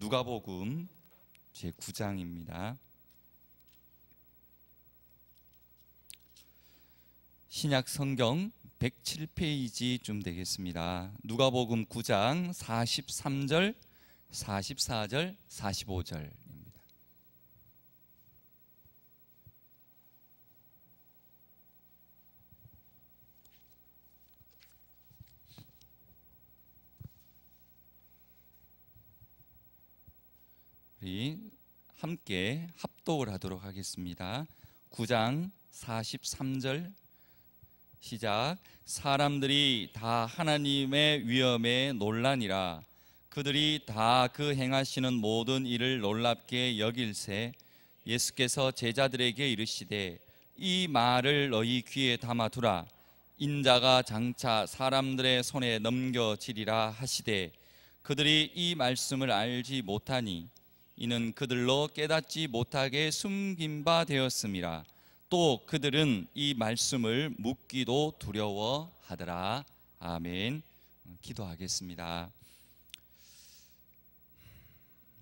누가복음 제9장입니다. 신약 성경 107페이지쯤 되겠습니다. 누가복음 9장 43절, 44절, 45절입니다. 우리 함께 합독을 하도록 하겠습니다. 9장 43절 시작. 사람들이 다 하나님의 위엄에 놀라니라. 그들이 다 그 행하시는 모든 일을 놀랍게 여길새 예수께서 제자들에게 이르시되 이 말을 너희 귀에 담아두라. 인자가 장차 사람들의 손에 넘겨지리라 하시되 그들이 이 말씀을 알지 못하니 이는 그들로 깨닫지 못하게 숨긴 바 되었음이라. 또 그들은 이 말씀을 묻기도 두려워하더라. 아멘. 기도하겠습니다.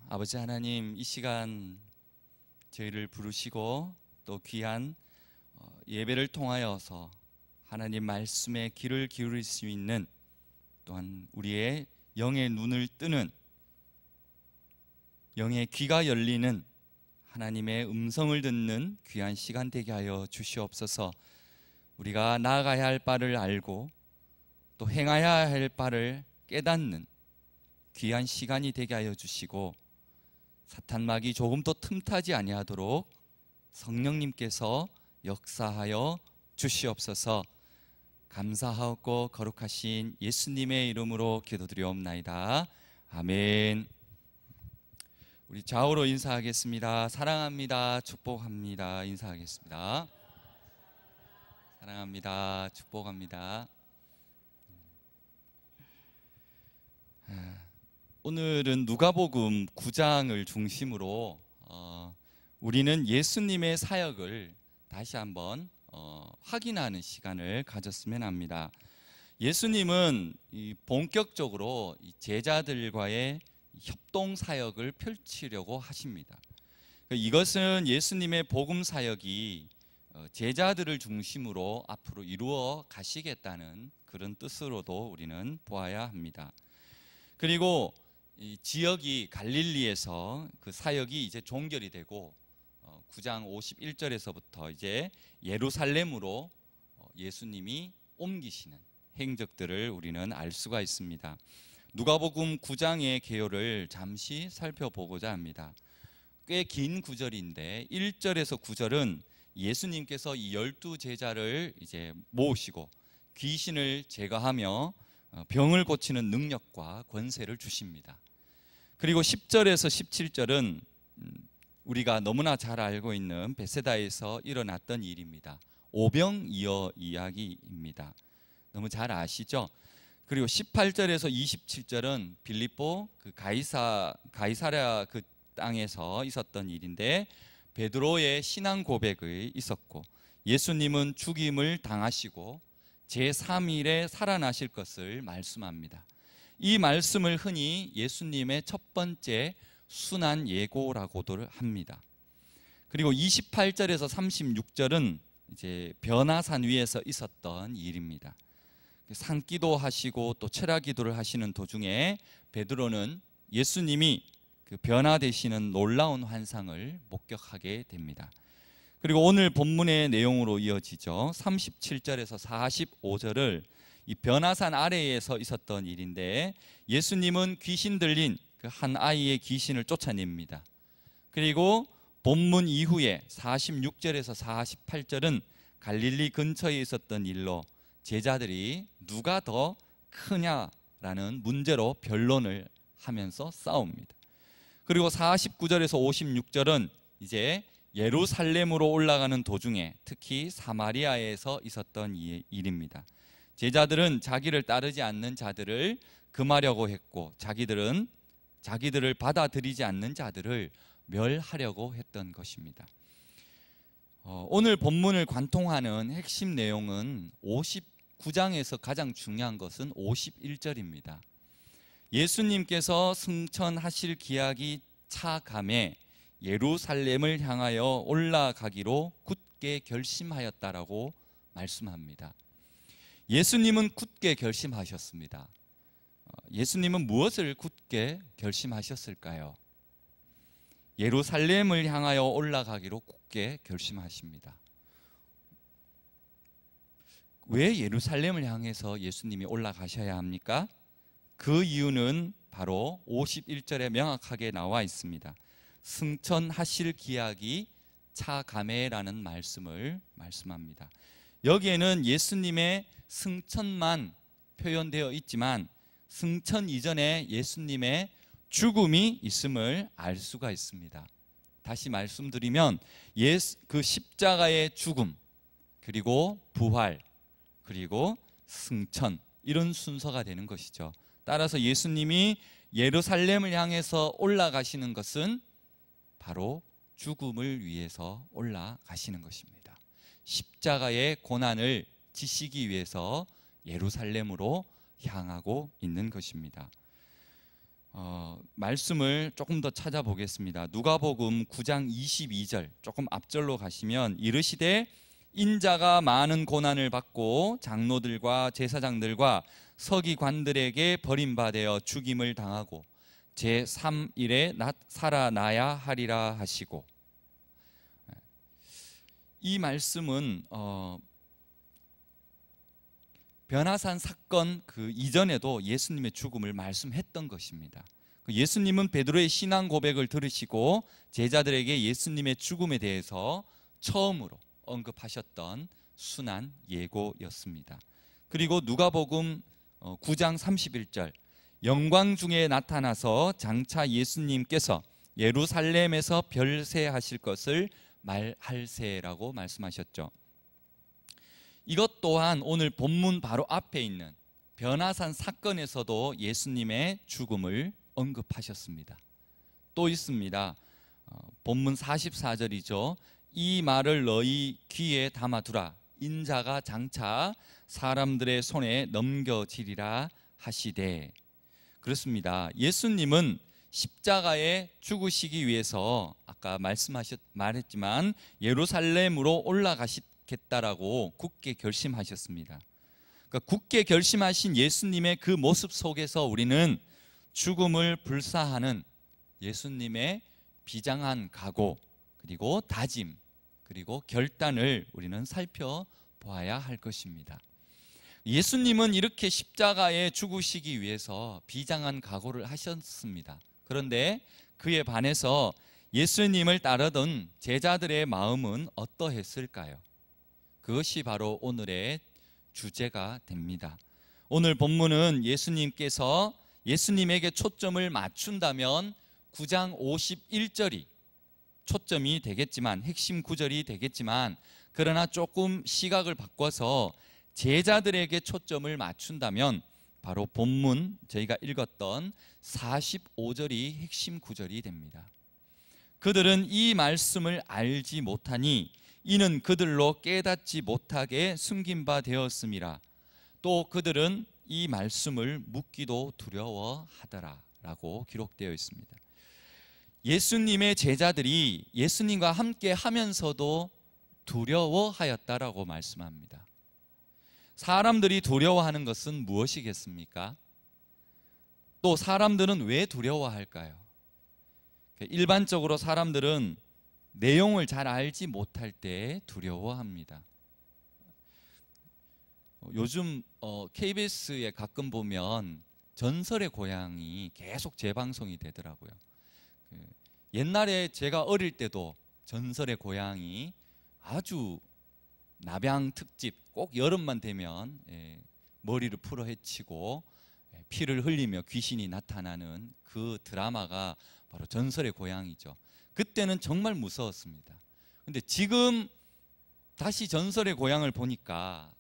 아버지 하나님, 이 시간 저희를 부르시고 또 귀한 예배를 통하여서 하나님 말씀에 귀를 기울일 수 있는, 또한 우리의 영의 눈을 뜨는, 영의 귀가 열리는 하나님의 음성을 듣는 귀한 시간 되게 하여 주시옵소서. 우리가 나아가야 할 바를 알고 또 행하여야 할 바를 깨닫는 귀한 시간이 되게 하여 주시고, 사탄막이 조금도 틈타지 아니하도록 성령님께서 역사하여 주시옵소서. 감사하고 거룩하신 예수님의 이름으로 기도드리옵나이다. 아멘. 우리 좌우로 인사하겠습니다. 사랑합니다. 축복합니다. 인사하겠습니다. 사랑합니다. 축복합니다. 오늘은 누가복음 9장을 중심으로 우리는 예수님의 사역을 다시 한번 확인하는 시간을 가졌으면 합니다. 예수님은 본격적으로 제자들과의 협동 사역을 펼치려고 하십니다. 이것은 예수님의 복음 사역이 제자들을 중심으로 앞으로 이루어 가시겠다는 그런 뜻으로도 우리는 보아야 합니다. 그리고 이 지역이 갈릴리에서 그 사역이 이제 종결이 되고 9장 51절에서부터 이제 예루살렘으로 예수님이 옮기시는 행적들을 우리는 알 수가 있습니다. 누가복음 9장의 개요를 잠시 살펴보고자 합니다. 꽤 긴 구절인데 1절에서 9절은 예수님께서 이 12제자를 이제 모으시고 귀신을 제거하며 병을 고치는 능력과 권세를 주십니다. 그리고 10절에서 17절은 우리가 너무나 잘 알고 있는 베세다에서 일어났던 일입니다. 오병이어 이야기입니다. 너무 잘 아시죠? 그리고 18절에서 27절은 빌립보 그 가이사랴 그 땅에서 있었던 일인데 베드로의 신앙 고백이 있었고, 예수님은 죽임을 당하시고 제3일에 살아나실 것을 말씀합니다. 이 말씀을 흔히 예수님의 첫 번째 순환 예고라고도 합니다. 그리고 28절에서 36절은 이제 변화산 위에서 있었던 일입니다. 산기도 하시고 또 철야기도를 하시는 도중에 베드로는 예수님이 그 변화되시는 놀라운 환상을 목격하게 됩니다. 그리고 오늘 본문의 내용으로 이어지죠. 37절에서 45절을 이 변화산 아래에서 있었던 일인데, 예수님은 귀신 들린 그 한 아이의 귀신을 쫓아냅니다. 그리고 본문 이후에 46절에서 48절은 갈릴리 근처에 있었던 일로 제자들이 누가 더 크냐라는 문제로 변론을 하면서 싸웁니다. 그리고 49절에서 56절은 이제 예루살렘으로 올라가는 도중에 특히 사마리아에서 있었던 일입니다. 제자들은 자기를 따르지 않는 자들을 금하려고 했고, 자기들을 받아들이지 않는 자들을 멸하려고 했던 것입니다. 오늘 본문을 관통하는 핵심 내용은 59장에서 가장 중요한 것은 51절입니다. 예수님께서 승천하실 기약이 차감해 예루살렘을 향하여 올라가기로 굳게 결심하였다라고 말씀합니다. 예수님은 굳게 결심하셨습니다. 예수님은 무엇을 굳게 결심하셨을까요? 예루살렘을 향하여 올라가기로 굳게 결심하십니다. 왜 예루살렘을 향해서 예수님이 올라가셔야 합니까? 그 이유는 바로 51절에 명확하게 나와 있습니다. 승천하실 기약이 차감해라는 말씀을 말씀합니다. 여기에는 예수님의 승천만 표현되어 있지만 승천 이전에 예수님의 죽음이 있음을 알 수가 있습니다. 다시 말씀드리면 그 십자가의 죽음, 그리고 부활, 그리고 승천, 이런 순서가 되는 것이죠. 따라서 예수님이 예루살렘을 향해서 올라가시는 것은 바로 죽음을 위해서 올라가시는 것입니다. 십자가의 고난을 지시기 위해서 예루살렘으로 향하고 있는 것입니다. 말씀을 조금 더 찾아보겠습니다. 누가복음 9장 22절, 조금 앞절로 가시면 이르시되 인자가 많은 고난을 받고 장로들과 제사장들과 서기관들에게 버림받아 죽임을 당하고 제3일에 살아나야 하리라 하시고, 이 말씀은 변화산 사건 그 이전에도 예수님의 죽음을 말씀했던 것입니다. 예수님은 베드로의 신앙 고백을 들으시고 제자들에게 예수님의 죽음에 대해서 처음으로 언급하셨던 순한 예고였습니다. 그리고 누가복음 9장 31절, 영광 중에 나타나서 장차 예수님께서 예루살렘에서 별세하실 것을 말할세라고 말씀하셨죠. 이것 또한 오늘 본문 바로 앞에 있는 변화산 사건에서도 예수님의 죽음을 언급하셨습니다. 또 있습니다. 본문 44절이죠. 이 말을 너희 귀에 담아두라. 인자가 장차 사람들의 손에 넘겨지리라 하시되. 그렇습니다. 예수님은 십자가에 죽으시기 위해서 아까 말했지만 예루살렘으로 올라가시겠다라고 굳게 결심하셨습니다. 그러니까 굳게 결심하신 예수님의 그 모습 속에서 우리는 죽음을 불사하는 예수님의 비장한 각오, 그리고 다짐, 그리고 결단을 우리는 살펴보아야 할 것입니다. 예수님은 이렇게 십자가에 죽으시기 위해서 비장한 각오를 하셨습니다. 그런데 그에 반해서 예수님을 따르던 제자들의 마음은 어떠했을까요? 그것이 바로 오늘의 주제가 됩니다. 오늘 본문은 예수님께서 예수님에게 초점을 맞춘다면 9장 51절이 초점이 되겠지만, 핵심 구절이 되겠지만, 그러나 조금 시각을 바꿔서 제자들에게 초점을 맞춘다면 바로 본문 저희가 읽었던 45절이 핵심 구절이 됩니다. 그들은 이 말씀을 알지 못하니 이는 그들로 깨닫지 못하게 숨긴 바 되었음이라. 또 그들은 이 말씀을 묻기도 두려워하더라 라고 기록되어 있습니다. 예수님의 제자들이 예수님과 함께 하면서도 두려워하였다라고 말씀합니다. 사람들이 두려워하는 것은 무엇이겠습니까? 또 사람들은 왜 두려워할까요? 일반적으로 사람들은 내용을 잘 알지 못할 때 두려워합니다. 요즘 KBS에 가끔 보면 전설의 고향이 계속 재방송이 되더라고요. 옛날에 제가 어릴 때도 전설의 고향이 아주 nap양 특집, 꼭 여름만 되면 머리를 풀어 헤치고 피를 흘리며 귀신이 나타나는 그 드라마가 바로 전설의 고향이죠. 그때는 정말 무서웠습니다. 근데 지금 다시 전설의 고향을 보니까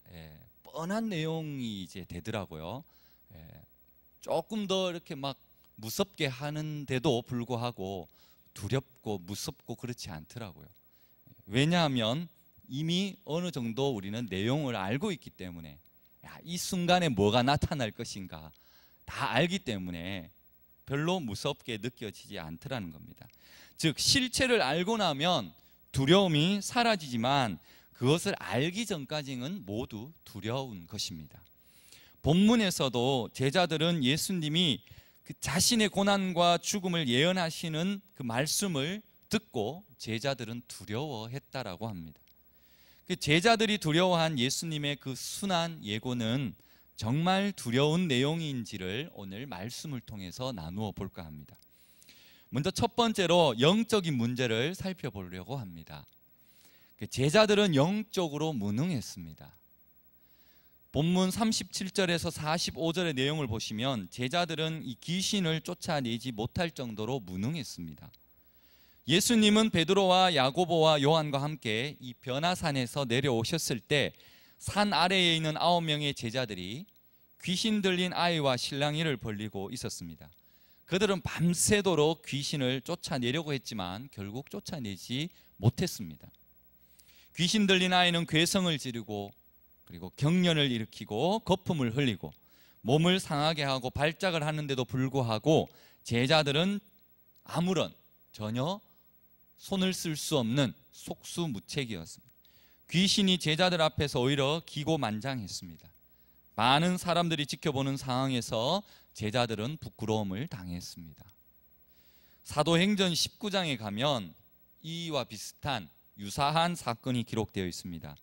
뻔한 내용이 이제 되더라고요. 조금 더 이렇게 막 무섭게 하는데도 불구하고 두렵고 무섭고 그렇지 않더라고요. 왜냐하면 이미 어느 정도 우리는 내용을 알고 있기 때문에 이 순간에 뭐가 나타날 것인가 다 알기 때문에 별로 무섭게 느껴지지 않더라는 겁니다. 즉 실체를 알고 나면 두려움이 사라지지만 그것을 알기 전까지는 모두 두려운 것입니다. 본문에서도 제자들은 예수님이 그 자신의 고난과 죽음을 예언하시는 그 말씀을 듣고 제자들은 두려워했다라고 합니다. 그 제자들이 두려워한 예수님의 그 순한 예고는 정말 두려운 내용인지를 오늘 말씀을 통해서 나누어 볼까 합니다. 먼저 첫 번째로 영적인 문제를 살펴보려고 합니다. 제자들은 영적으로 무능했습니다. 본문 37절에서 45절의 내용을 보시면 제자들은 이 귀신을 쫓아내지 못할 정도로 무능했습니다. 예수님은 베드로와 야고보와 요한과 함께 이 변화산에서 내려오셨을 때 산 아래에 있는 9명의 제자들이 귀신 들린 아이와 실랑이를 벌이고 있었습니다. 그들은 밤새도록 귀신을 쫓아내려고 했지만 결국 쫓아내지 못했습니다. 귀신 들린 아이는 괴성을 지르고 그리고 경련을 일으키고 거품을 흘리고 몸을 상하게 하고 발작을 하는데도 불구하고 제자들은 아무런 전혀 손을 쓸 수 없는 속수무책이었습니다. 귀신이 제자들 앞에서 오히려 기고만장했습니다. 많은 사람들이 지켜보는 상황에서 제자들은 부끄러움을 당했습니다. 사도행전 19장에 가면 이와 비슷한 유사한 사건이 기록되어 있습니다.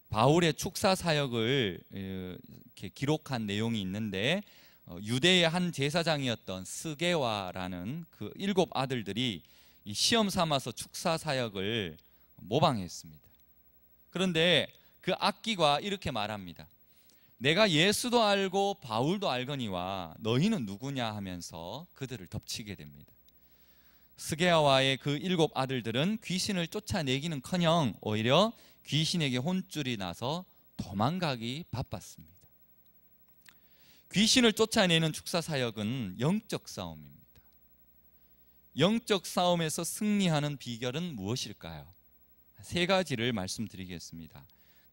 바울의 축사 사역을 이렇게 기록한 내용이 있는데 유대의 한 제사장이었던 스게와라는 그 7 아들들이 이 시험 삼아서 축사 사역을 모방했습니다. 그런데 그 악기가 이렇게 말합니다. 내가 예수도 알고 바울도 알거니와 너희는 누구냐 하면서 그들을 덮치게 됩니다. 스게아와의 그 7 아들들은 귀신을 쫓아내기는커녕 오히려 귀신에게 혼쭐이 나서 도망가기 바빴습니다. 귀신을 쫓아내는 축사 사역은 영적 싸움입니다. 영적 싸움에서 승리하는 비결은 무엇일까요? 3가지를 말씀드리겠습니다.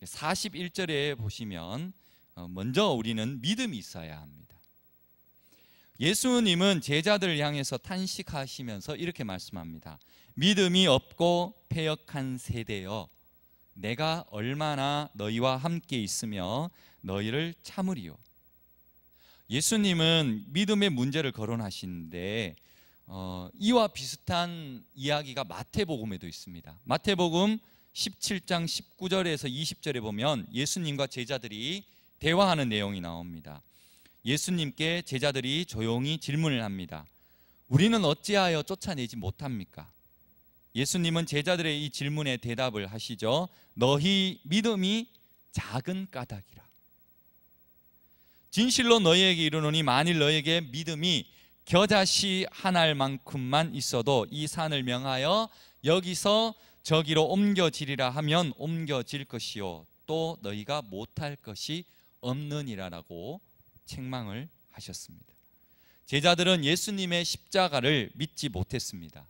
41절에 보시면 먼저 우리는 믿음이 있어야 합니다. 예수님은 제자들을 향해서 탄식하시면서 이렇게 말씀합니다. 믿음이 없고 패역한 세대여 내가 얼마나 너희와 함께 있으며 너희를 참으리요. 예수님은 믿음의 문제를 거론하시는데 이와 비슷한 이야기가 마태복음에도 있습니다. 마태복음 17장 19절에서 20절에 보면 예수님과 제자들이 대화하는 내용이 나옵니다. 예수님께 제자들이 조용히 질문을 합니다. 우리는 어찌하여 쫓아내지 못합니까? 예수님은 제자들의 이 질문에 대답을 하시죠. 너희 믿음이 작은 까닭이라. 진실로 너희에게 이르노니 만일 너희에게 믿음이 겨자씨 한 알만큼만 있어도 이 산을 명하여 여기서 저기로 옮겨지리라 하면 옮겨질 것이요 또 너희가 못할 것이 없느니라라고 책망을 하셨습니다. 제자들은 예수님의 십자가를 믿지 못했습니다.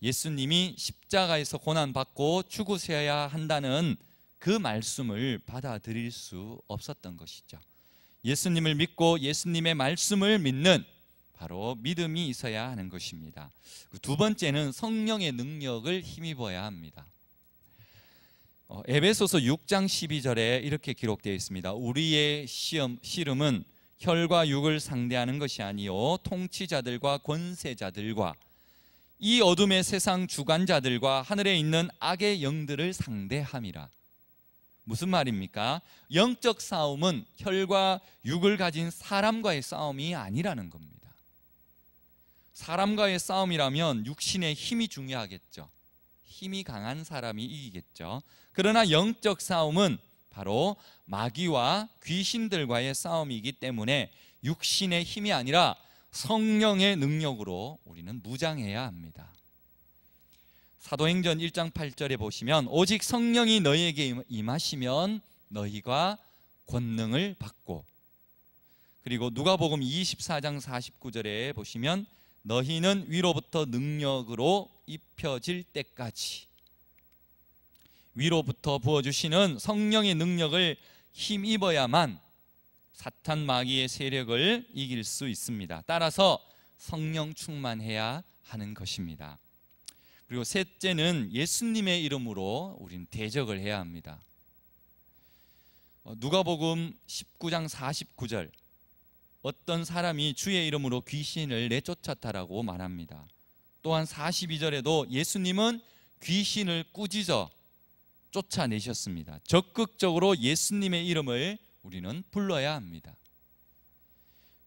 예수님이 십자가에서 고난받고 죽으셔야 한다는 그 말씀을 받아들일 수 없었던 것이죠. 예수님을 믿고 예수님의 말씀을 믿는 바로 믿음이 있어야 하는 것입니다. 2번째는 성령의 능력을 힘입어야 합니다. 에베소서 6장 12절에 이렇게 기록되어 있습니다. 우리의 씨름은 혈과 육을 상대하는 것이 아니요 통치자들과 권세자들과 이 어둠의 세상 주관자들과 하늘에 있는 악의 영들을 상대함이라. 무슨 말입니까? 영적 싸움은 혈과 육을 가진 사람과의 싸움이 아니라는 겁니다. 사람과의 싸움이라면 육신의 힘이 중요하겠죠. 힘이 강한 사람이 이기겠죠. 그러나 영적 싸움은 바로 마귀와 귀신들과의 싸움이기 때문에 육신의 힘이 아니라 성령의 능력으로 우리는 무장해야 합니다. 사도행전 1장 8절에 보시면 오직 성령이 너희에게 임하시면 너희가 권능을 받고, 그리고 누가복음 24장 49절에 보시면 너희는 위로부터 능력으로 입혀질 때까지, 위로부터 부어주시는 성령의 능력을 힘입어야만 사탄 마귀의 세력을 이길 수 있습니다. 따라서 성령 충만해야 하는 것입니다. 그리고 셋째는 예수님의 이름으로 우리는 대적을 해야 합니다. 누가복음 19장 49절, 어떤 사람이 주의 이름으로 귀신을 내쫓았다라고 말합니다. 또한 42절에도 예수님은 귀신을 꾸짖어 쫓아내셨습니다. 적극적으로 예수님의 이름을 우리는 불러야 합니다.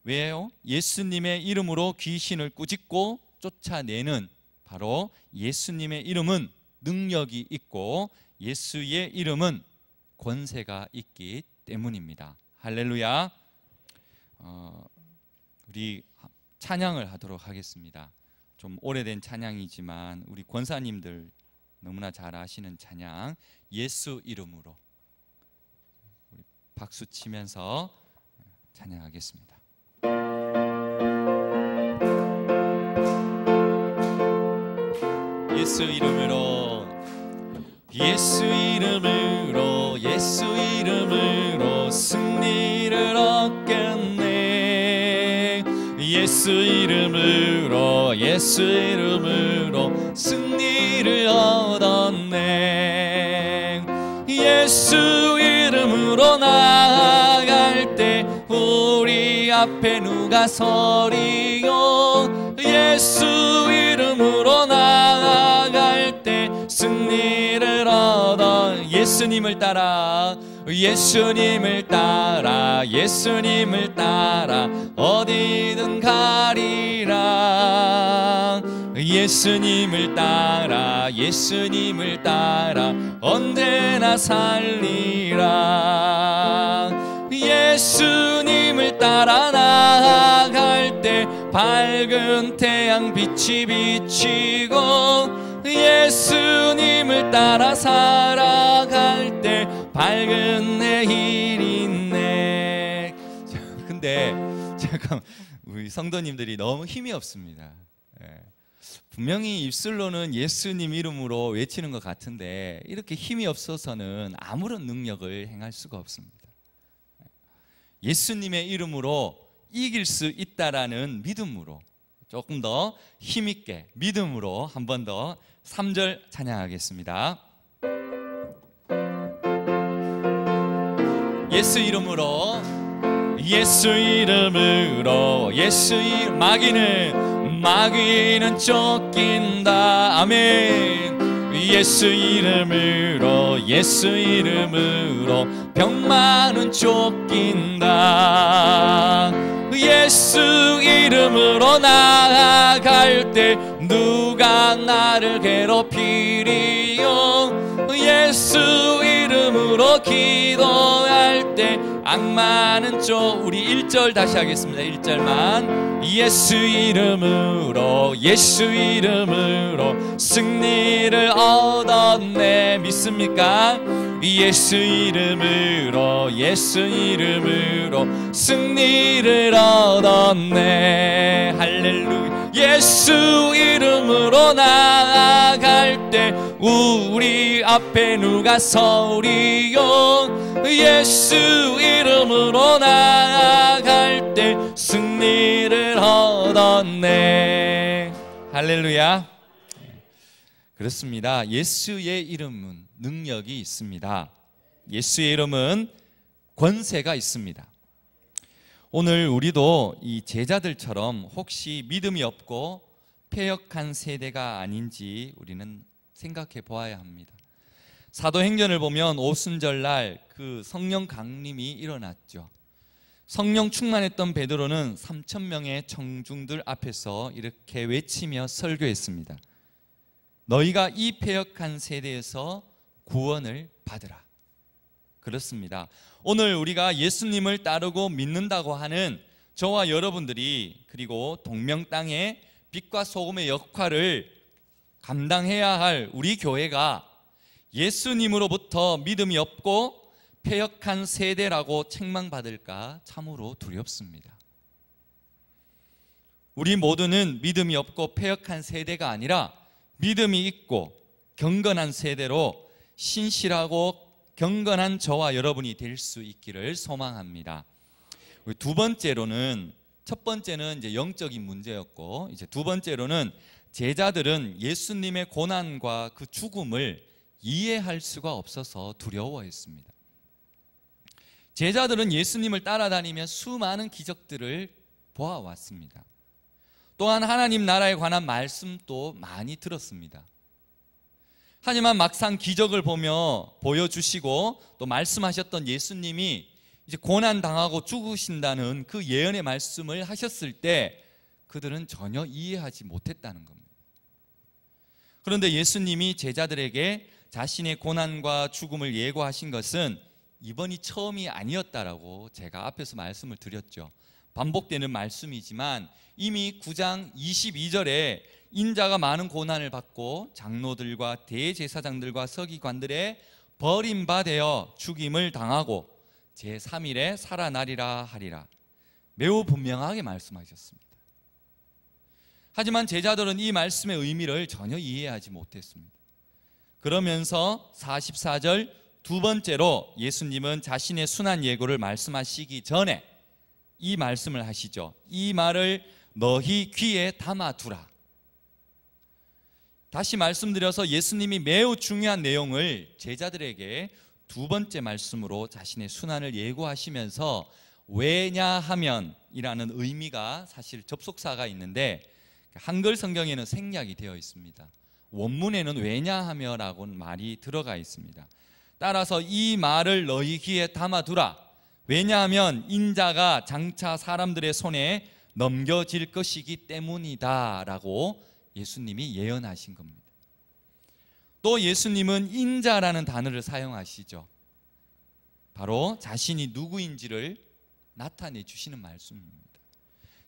왜요? 예수님의 이름으로 귀신을 꾸짖고 쫓아내는 바로 예수님의 이름은 능력이 있고 예수의 이름은 권세가 있기 때문입니다. 할렐루야. 우리 찬양을 하도록 하겠습니다. 좀 오래된 찬양이지만 우리 권사님들 너무나 잘 아시는 찬양, 예수 이름으로 우리 박수 치면서 찬양하겠습니다. 예수 이름으로, 예수 이름으로, 예수 이름으로 승리를 얻겠네. 예수 이름으로, 예수 이름으로 승리를 얻었네. 예수 이름으로 나아갈 때 우리 앞에 누가 서리요. 예수 이름으로 나아갈 때 승리를 얻어. 예수님을 따라, 예수님을 따라, 예수님을 따라 어디든 가리라. 예수님을 따라, 예수님을 따라 언제나 살리라. 예수님을 따라 나아갈 때 밝은 태양 빛이 비치고, 예수님을 따라 살아갈 때 밝은 내일이 있네. 근데 잠깐, 우리 성도님들이 너무 힘이 없습니다. 분명히 입술로는 예수님 이름으로 외치는 것 같은데 이렇게 힘이 없어서는 아무런 능력을 행할 수가 없습니다. 예수님의 이름으로 이길 수 있다라는 믿음으로 조금 더 힘있게 믿음으로 한 번 더 3절 찬양하겠습니다. 예수 이름으로, 예수 이름으로, 예수 이름, 마귀는 쫓긴다. 아멘. 예수 이름으로, 예수 이름으로 병만은 쫓긴다. 예수 이름으로 나아갈 때 누가 나를 괴롭히리요. 예수 이름으로 기도할 때 악마는 우리 1절 다시 하겠습니다. 1절만. 예수 이름으로, 예수 이름으로 승리를 얻었네. 믿습니까? 예수 이름으로, 예수 이름으로 승리를 얻었네. 할렐루야. 예수 이름으로 나아갈 때 우리 앞에 누가 서리요. 예수 이름으로 나아갈 때 승리를 얻었네. 할렐루야. 그렇습니다. 예수의 이름은 능력이 있습니다. 예수의 이름은 권세가 있습니다. 오늘 우리도 이 제자들처럼 혹시 믿음이 없고 패역한 세대가 아닌지 우리는 생각해 보아야 합니다. 사도행전을 보면 오순절날 그 성령 강림이 일어났죠. 성령 충만했던 베드로는 3,000명의 청중들 앞에서 이렇게 외치며 설교했습니다. 너희가 이 패역한 세대에서 구원을 받으라. 그렇습니다. 오늘 우리가 예수님을 따르고 믿는다고 하는 저와 여러분들이, 그리고 동명 땅의 빛과 소금의 역할을 감당해야 할 우리 교회가 예수님으로부터 믿음이 없고 패역한 세대라고 책망받을까 참으로 두렵습니다. 우리 모두는 믿음이 없고 패역한 세대가 아니라 믿음이 있고 경건한 세대로 신실하고 경건한 저와 여러분이 될 수 있기를 소망합니다. 두 번째로는, 첫 번째는 이제 영적인 문제였고, 이제 두 번째로는 제자들은 예수님의 고난과 그 죽음을 이해할 수가 없어서 두려워했습니다. 제자들은 예수님을 따라다니며 수많은 기적들을 보아왔습니다. 또한 하나님 나라에 관한 말씀도 많이 들었습니다. 하지만 막상 기적을 보여주시고 또 말씀하셨던 예수님이 이제 고난당하고 죽으신다는 그 예언의 말씀을 하셨을 때 그들은 전혀 이해하지 못했다는 겁니다. 그런데 예수님이 제자들에게 자신의 고난과 죽음을 예고하신 것은 이번이 처음이 아니었다라고 제가 앞에서 말씀을 드렸죠. 반복되는 말씀이지만 이미 9장 22절에 인자가 많은 고난을 받고 장로들과 대제사장들과 서기관들의 버림받아 죽임을 당하고 제3일에 살아나리라 하리라, 매우 분명하게 말씀하셨습니다. 하지만 제자들은 이 말씀의 의미를 전혀 이해하지 못했습니다. 그러면서 44절 두 번째로 예수님은 자신의 순환 예고를 말씀하시기 전에 이 말씀을 하시죠. 이 말을 너희 귀에 담아두라. 다시 말씀드려서 예수님이 매우 중요한 내용을 제자들에게 두 번째 말씀으로 자신의 순환을 예고하시면서 왜냐하면이라는 의미가 사실 접속사가 있는데 한글 성경에는 생략이 되어 있습니다. 원문에는 왜냐하며라고는 말이 들어가 있습니다. 따라서 이 말을 너희 귀에 담아두라. 왜냐하면 인자가 장차 사람들의 손에 넘겨질 것이기 때문이다 라고 예수님이 예언하신 겁니다. 또 예수님은 인자라는 단어를 사용하시죠. 바로 자신이 누구인지를 나타내 주시는 말씀입니다.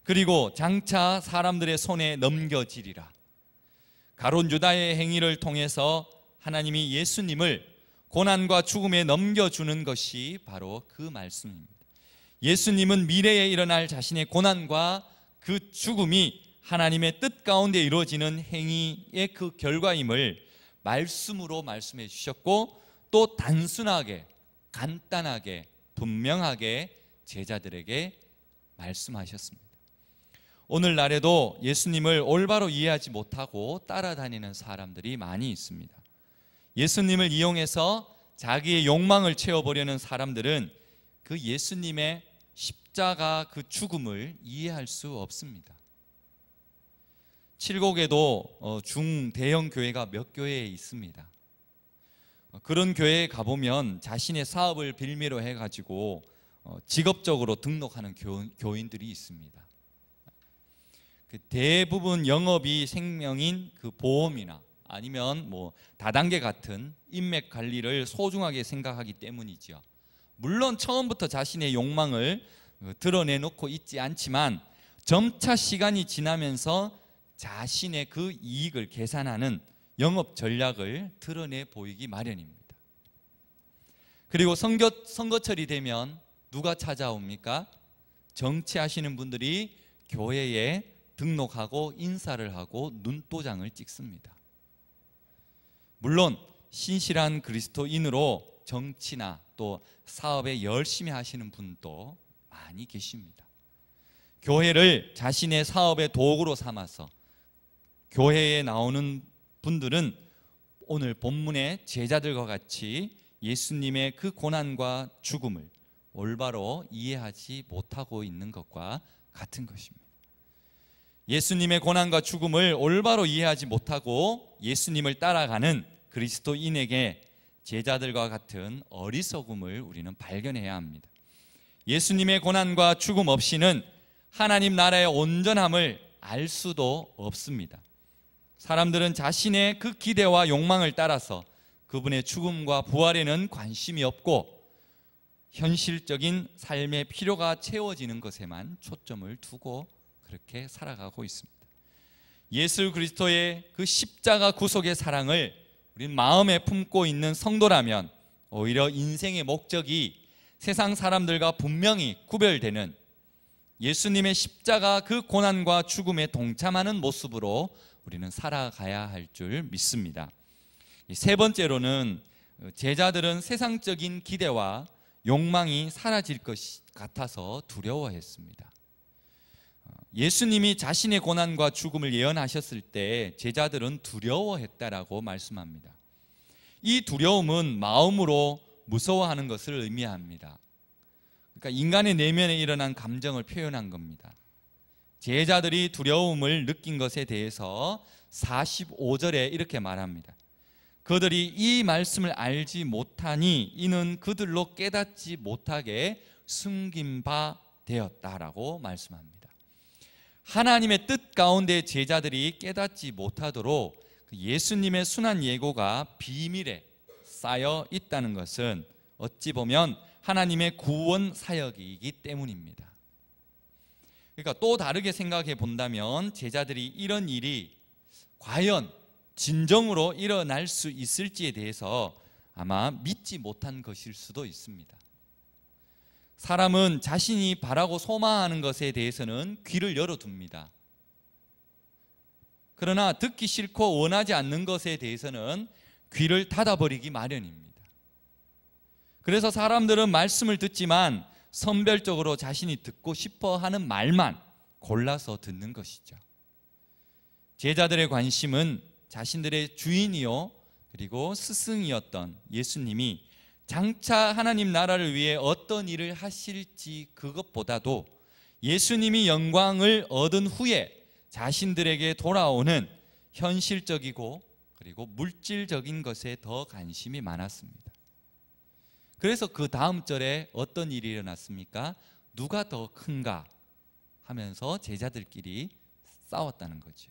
그리고 장차 사람들의 손에 넘겨지리라. 가룟 유다의 행위를 통해서 하나님이 예수님을 고난과 죽음에 넘겨주는 것이 바로 그 말씀입니다. 예수님은 미래에 일어날 자신의 고난과 그 죽음이 하나님의 뜻 가운데 이루어지는 행위의 그 결과임을 말씀으로 말씀해 주셨고, 또 단순하게, 간단하게, 분명하게 제자들에게 말씀하셨습니다. 오늘날에도 예수님을 올바로 이해하지 못하고 따라다니는 사람들이 많이 있습니다. 예수님을 이용해서 자기의 욕망을 채워보려는 사람들은 그 예수님의 십자가 그 죽음을 이해할 수 없습니다. 칠곡에도 중대형 교회가 몇 교회에 있습니다. 그런 교회에 가보면 자신의 사업을 빌미로 해가지고 직업적으로 등록하는 교인들이 있습니다. 대부분 영업이 생명인 그 보험이나 아니면 뭐 다단계 같은 인맥 관리를 소중하게 생각하기 때문이죠. 물론 처음부터 자신의 욕망을 드러내놓고 있지 않지만 점차 시간이 지나면서 자신의 그 이익을 계산하는 영업 전략을 드러내 보이기 마련입니다. 그리고 선거철이 되면 누가 찾아옵니까? 정치하시는 분들이 교회에 등록하고 인사를 하고 눈도장을 찍습니다. 물론 신실한 그리스도인으로 정치나 또 사업에 열심히 하시는 분도 많이 계십니다. 교회를 자신의 사업의 도구로 삼아서 교회에 나오는 분들은 오늘 본문의 제자들과 같이 예수님의 그 고난과 죽음을 올바로 이해하지 못하고 있는 것과 같은 것입니다. 예수님의 고난과 죽음을 올바로 이해하지 못하고 예수님을 따라가는 그리스도인에게 제자들과 같은 어리석음을 우리는 발견해야 합니다. 예수님의 고난과 죽음 없이는 하나님 나라의 온전함을 알 수도 없습니다. 사람들은 자신의 그 기대와 욕망을 따라서 그분의 죽음과 부활에는 관심이 없고 현실적인 삶의 필요가 채워지는 것에만 초점을 두고 그렇게 살아가고 있습니다. 예수 그리스도의 그 십자가 구속의 사랑을 우리 마음에 품고 있는 성도라면 오히려 인생의 목적이 세상 사람들과 분명히 구별되는 예수님의 십자가 그 고난과 죽음에 동참하는 모습으로 우리는 살아가야 할 줄 믿습니다. 세 번째로는 제자들은 세상적인 기대와 욕망이 사라질 것 같아서 두려워했습니다. 예수님이 자신의 고난과 죽음을 예언하셨을 때 제자들은 두려워했다라고 말씀합니다. 이 두려움은 마음으로 무서워하는 것을 의미합니다. 그러니까 인간의 내면에 일어난 감정을 표현한 겁니다. 제자들이 두려움을 느낀 것에 대해서 45절에 이렇게 말합니다. 그들이 이 말씀을 알지 못하니 이는 그들로 깨닫지 못하게 숨긴 바 되었다라고 말씀합니다. 하나님의 뜻 가운데 제자들이 깨닫지 못하도록 예수님의 순한 예고가 비밀에 쌓여 있다는 것은 어찌 보면 하나님의 구원 사역이기 때문입니다. 그러니까 또 다르게 생각해 본다면 제자들이 이런 일이 과연 진정으로 일어날 수 있을지에 대해서 아마 믿지 못한 것일 수도 있습니다. 사람은 자신이 바라고 소망하는 것에 대해서는 귀를 열어둡니다. 그러나 듣기 싫고 원하지 않는 것에 대해서는 귀를 닫아버리기 마련입니다. 그래서 사람들은 말씀을 듣지만 선별적으로 자신이 듣고 싶어 하는 말만 골라서 듣는 것이죠. 제자들의 관심은 자신들의 주인이요 그리고 스승이었던 예수님이 장차 하나님 나라를 위해 어떤 일을 하실지 그것보다도 예수님이 영광을 얻은 후에 자신들에게 돌아오는 현실적이고 그리고 물질적인 것에 더 관심이 많았습니다. 그래서 그 다음 절에 어떤 일이 일어났습니까? 누가 더 큰가 하면서 제자들끼리 싸웠다는 거죠.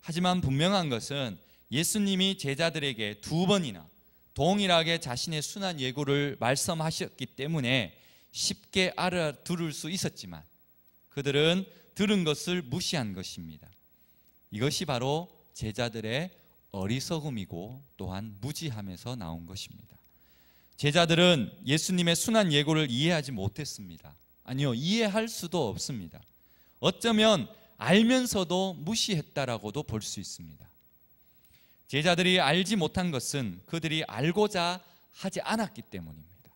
하지만 분명한 것은 예수님이 제자들에게 2번이나 동일하게 자신의 순한 예고를 말씀하셨기 때문에 쉽게 알아들을 수 있었지만 그들은 들은 것을 무시한 것입니다. 이것이 바로 제자들의 어리석음이고 또한 무지함에서 나온 것입니다. 제자들은 예수님의 순한 예고를 이해하지 못했습니다. 아니요, 이해할 수도 없습니다. 어쩌면 알면서도 무시했다라고도 볼 수 있습니다. 제자들이 알지 못한 것은 그들이 알고자 하지 않았기 때문입니다.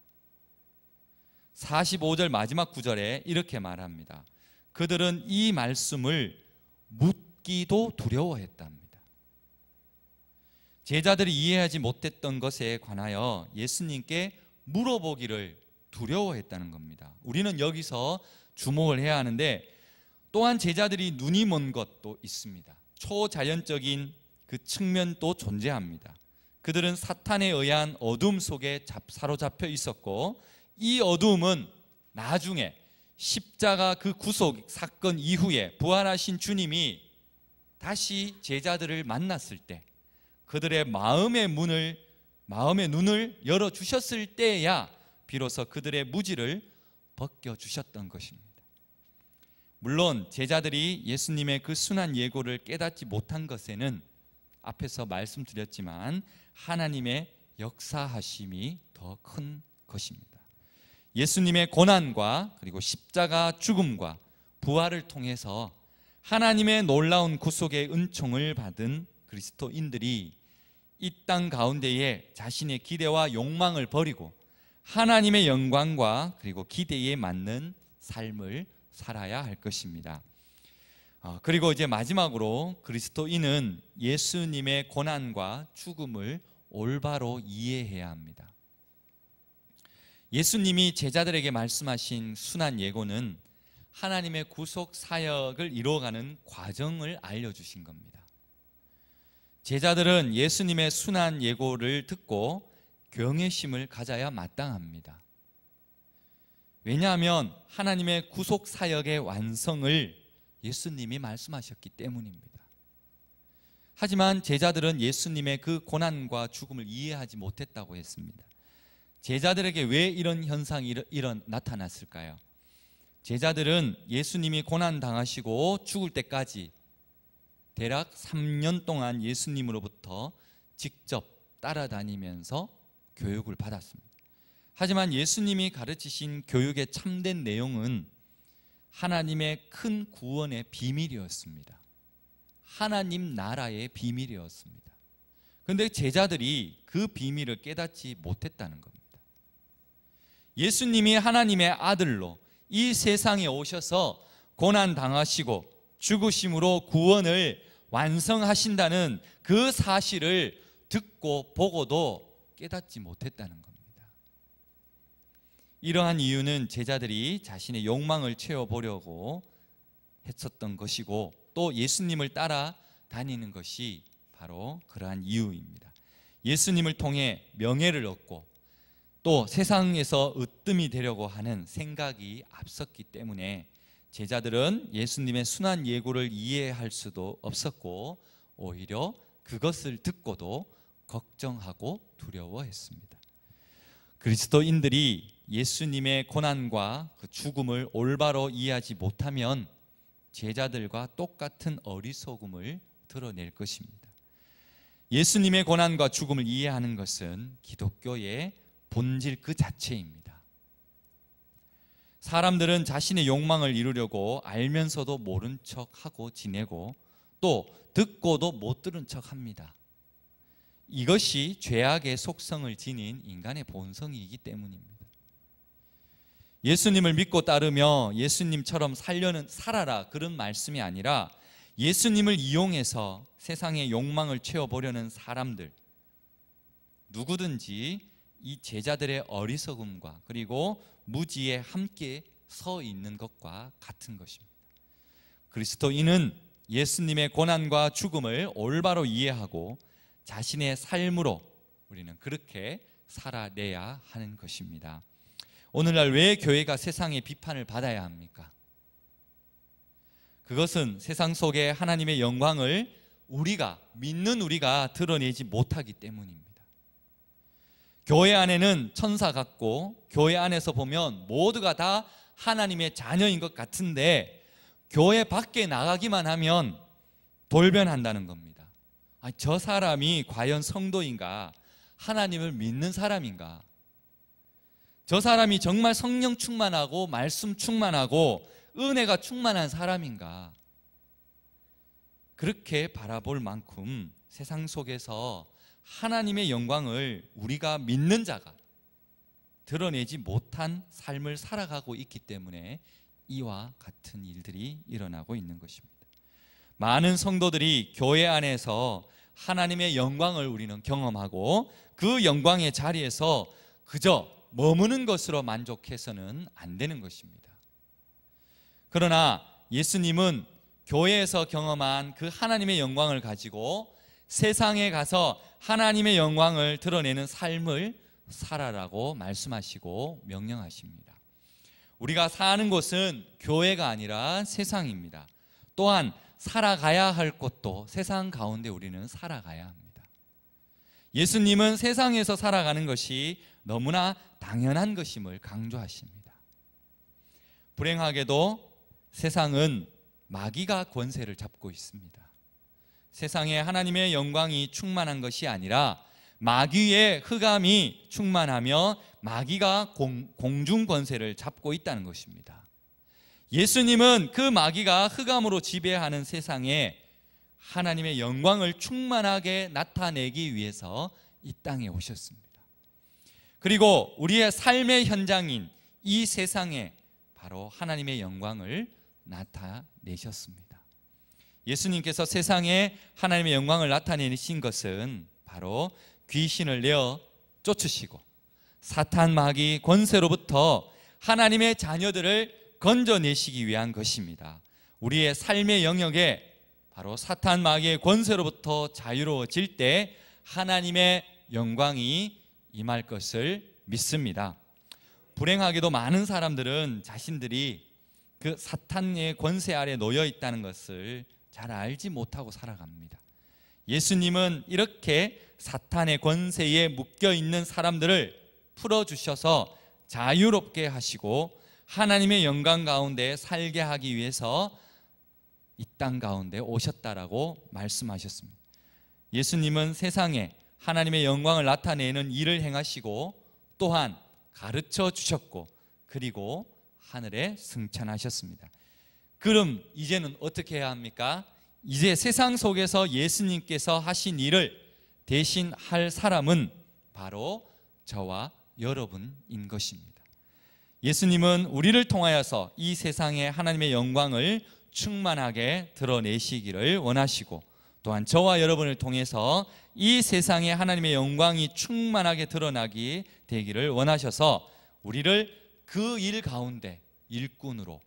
45절 마지막 구절에 이렇게 말합니다. 그들은 이 말씀을 묻기도 두려워했답니다. 제자들이 이해하지 못했던 것에 관하여 예수님께 물어보기를 두려워했다는 겁니다. 우리는 여기서 주목을 해야 하는데 또한 제자들이 눈이 먼 것도 있습니다. 초자연적인 그 측면도 존재합니다. 그들은 사탄에 의한 어둠 속에 사로잡혀 있었고 이 어둠은 나중에 십자가 그 구속 사건 이후에 부활하신 주님이 다시 제자들을 만났을 때 그들의 마음의 눈을 열어주셨을 때야 비로소 그들의 무지를 벗겨주셨던 것입니다. 물론 제자들이 예수님의 그 순한 예고를 깨닫지 못한 것에는 앞에서 말씀드렸지만 하나님의 역사하심이 더 큰 것입니다. 예수님의 고난과 그리고 십자가 죽음과 부활을 통해서 하나님의 놀라운 구속의 은총을 받은 그리스도인들이 이 땅 가운데에 자신의 기대와 욕망을 버리고 하나님의 영광과 그리고 기대에 맞는 삶을 살아야 할 것입니다. 그리고 이제 마지막으로 그리스도인은 예수님의 고난과 죽음을 올바로 이해해야 합니다. 예수님이 제자들에게 말씀하신 순한 예고는 하나님의 구속 사역을 이루어가는 과정을 알려주신 겁니다. 제자들은 예수님의 순한 예고를 듣고 경외심을 가져야 마땅합니다. 왜냐하면 하나님의 구속 사역의 완성을 예수님이 말씀하셨기 때문입니다. 하지만 제자들은 예수님의 그 고난과 죽음을 이해하지 못했다고 했습니다. 제자들에게 왜 이런 현상이 나타났을까요? 제자들은 예수님이 고난 당하시고 죽을 때까지 대략 3년 동안 예수님으로부터 직접 따라다니면서 교육을 받았습니다. 하지만 예수님이 가르치신 교육의 참된 내용은 하나님의 큰 구원의 비밀이었습니다. 하나님 나라의 비밀이었습니다. 그런데 제자들이 그 비밀을 깨닫지 못했다는 겁니다. 예수님이 하나님의 아들로 이 세상에 오셔서 고난 당하시고 죽으심으로 구원을 완성하신다는 그 사실을 듣고 보고도 깨닫지 못했다는 겁니다. 이러한 이유는 제자들이 자신의 욕망을 채워보려고 했었던 것이고, 또 예수님을 따라 다니는 것이 바로 그러한 이유입니다. 예수님을 통해 명예를 얻고 또 세상에서 으뜸이 되려고 하는 생각이 앞섰기 때문에 제자들은 예수님의 순한 예고를 이해할 수도 없었고, 오히려 그것을 듣고도 걱정하고 두려워했습니다. 그리스도인들이 예수님의 고난과 그 죽음을 올바로 이해하지 못하면 제자들과 똑같은 어리석음을 드러낼 것입니다. 예수님의 고난과 죽음을 이해하는 것은 기독교의 본질 그 자체입니다. 사람들은 자신의 욕망을 이루려고 알면서도 모른 척하고 지내고, 또 듣고도 못 들은 척합니다. 이것이 죄악의 속성을 지닌 인간의 본성이기 때문입니다. 예수님을 믿고 따르며 예수님처럼 살아라, 그런 말씀이 아니라 예수님을 이용해서 세상의 욕망을 채워보려는 사람들, 누구든지 이 제자들의 어리석음과 그리고 무지에 함께 서 있는 것과 같은 것입니다. 그리스도인은 예수님의 고난과 죽음을 올바로 이해하고 자신의 삶으로 우리는 그렇게 살아내야 하는 것입니다. 오늘날 왜 교회가 세상의 비판을 받아야 합니까? 그것은 세상 속에 하나님의 영광을 믿는 우리가 드러내지 못하기 때문입니다. 교회 안에는 천사 같고 교회 안에서 보면 모두가 다 하나님의 자녀인 것 같은데, 교회 밖에 나가기만 하면 돌변한다는 겁니다. 저 사람이 과연 성도인가? 하나님을 믿는 사람인가? 저 사람이 정말 성령 충만하고 말씀 충만하고 은혜가 충만한 사람인가? 그렇게 바라볼 만큼 세상 속에서 하나님의 영광을 우리가 믿는 자가 드러내지 못한 삶을 살아가고 있기 때문에 이와 같은 일들이 일어나고 있는 것입니다. 많은 성도들이 교회 안에서 하나님의 영광을 우리는 경험하고 그 영광의 자리에서 그저 머무는 것으로 만족해서는 안 되는 것입니다. 그러나 예수님은 교회에서 경험한 그 하나님의 영광을 가지고 세상에 가서 하나님의 영광을 드러내는 삶을 살아라고 말씀하시고 명령하십니다. 우리가 사는 곳은 교회가 아니라 세상입니다. 또한 살아가야 할 곳도 세상 가운데 우리는 살아가야 합니다. 예수님은 세상에서 살아가는 것이 너무나 당연한 것임을 강조하십니다. 불행하게도 세상은 마귀가 권세를 잡고 있습니다. 세상에 하나님의 영광이 충만한 것이 아니라 마귀의 흑암이 충만하며 마귀가 공중 권세를 잡고 있다는 것입니다. 예수님은 그 마귀가 흑암으로 지배하는 세상에 하나님의 영광을 충만하게 나타내기 위해서 이 땅에 오셨습니다. 그리고 우리의 삶의 현장인 이 세상에 바로 하나님의 영광을 나타내셨습니다. 예수님께서 세상에 하나님의 영광을 나타내신 것은 바로 귀신을 내어 쫓으시고 사탄 마귀 권세로부터 하나님의 자녀들을 건져내시기 위한 것입니다. 우리의 삶의 영역에 바로 사탄 마귀의 권세로부터 자유로워질 때 하나님의 영광이 임할 것을 믿습니다. 불행하게도 많은 사람들은 자신들이 그 사탄의 권세 아래 놓여 있다는 것을 잘 알지 못하고 살아갑니다. 예수님은 이렇게 사탄의 권세에 묶여 있는 사람들을 풀어주셔서 자유롭게 하시고 하나님의 영광 가운데 살게 하기 위해서 이 땅 가운데 오셨다라고 말씀하셨습니다. 예수님은 세상에 하나님의 영광을 나타내는 일을 행하시고 또한 가르쳐 주셨고 그리고 하늘에 승천하셨습니다. 그럼 이제는 어떻게 해야 합니까? 이제 세상 속에서 예수님께서 하신 일을 대신 할 사람은 바로 저와 여러분인 것입니다. 예수님은 우리를 통하여서 이 세상에 하나님의 영광을 충만하게 드러내시기를 원하시고, 또한 저와 여러분을 통해서 이 세상에 하나님의 영광이 충만하게 드러나게 되기를 원하셔서 우리를 그 일 가운데 일꾼으로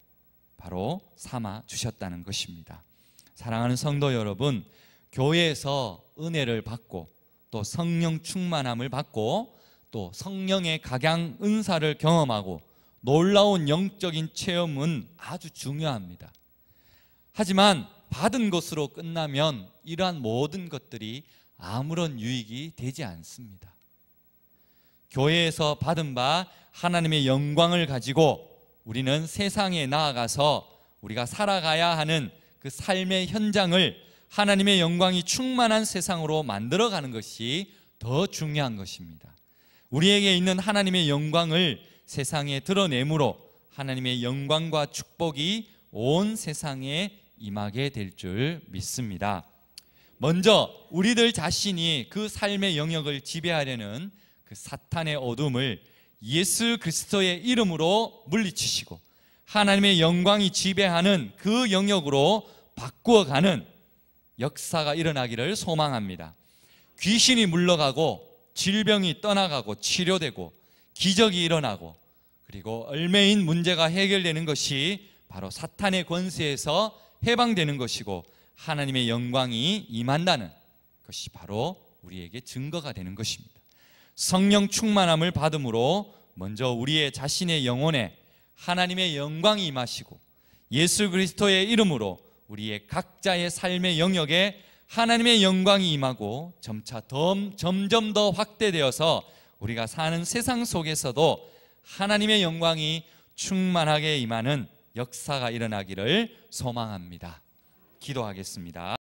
바로 삼아 주셨다는 것입니다. 사랑하는 성도 여러분, 교회에서 은혜를 받고 또 성령 충만함을 받고 또 성령의 각양 은사를 경험하고 놀라운 영적인 체험은 아주 중요합니다. 하지만 받은 것으로 끝나면 이러한 모든 것들이 아무런 유익이 되지 않습니다. 교회에서 받은 바 하나님의 영광을 가지고 우리는 세상에 나아가서 우리가 살아가야 하는 그 삶의 현장을 하나님의 영광이 충만한 세상으로 만들어가는 것이 더 중요한 것입니다. 우리에게 있는 하나님의 영광을 세상에 드러내므로 하나님의 영광과 축복이 온 세상에 임하게 될 줄 믿습니다. 먼저 우리들 자신이 그 삶의 영역을 지배하려는 그 사탄의 어둠을 예수 그리스도의 이름으로 물리치시고 하나님의 영광이 지배하는 그 영역으로 바꾸어가는 역사가 일어나기를 소망합니다. 귀신이 물러가고 질병이 떠나가고 치료되고 기적이 일어나고 그리고 얽매인 문제가 해결되는 것이 바로 사탄의 권세에서 해방되는 것이고 하나님의 영광이 임한다는 것이 바로 우리에게 증거가 되는 것입니다. 성령 충만함을 받음으로 먼저 우리의 자신의 영혼에 하나님의 영광이 임하시고 예수 그리스도의 이름으로 우리의 각자의 삶의 영역에 하나님의 영광이 임하고 점점 더 확대되어서 우리가 사는 세상 속에서도 하나님의 영광이 충만하게 임하는 역사가 일어나기를 소망합니다. 기도하겠습니다.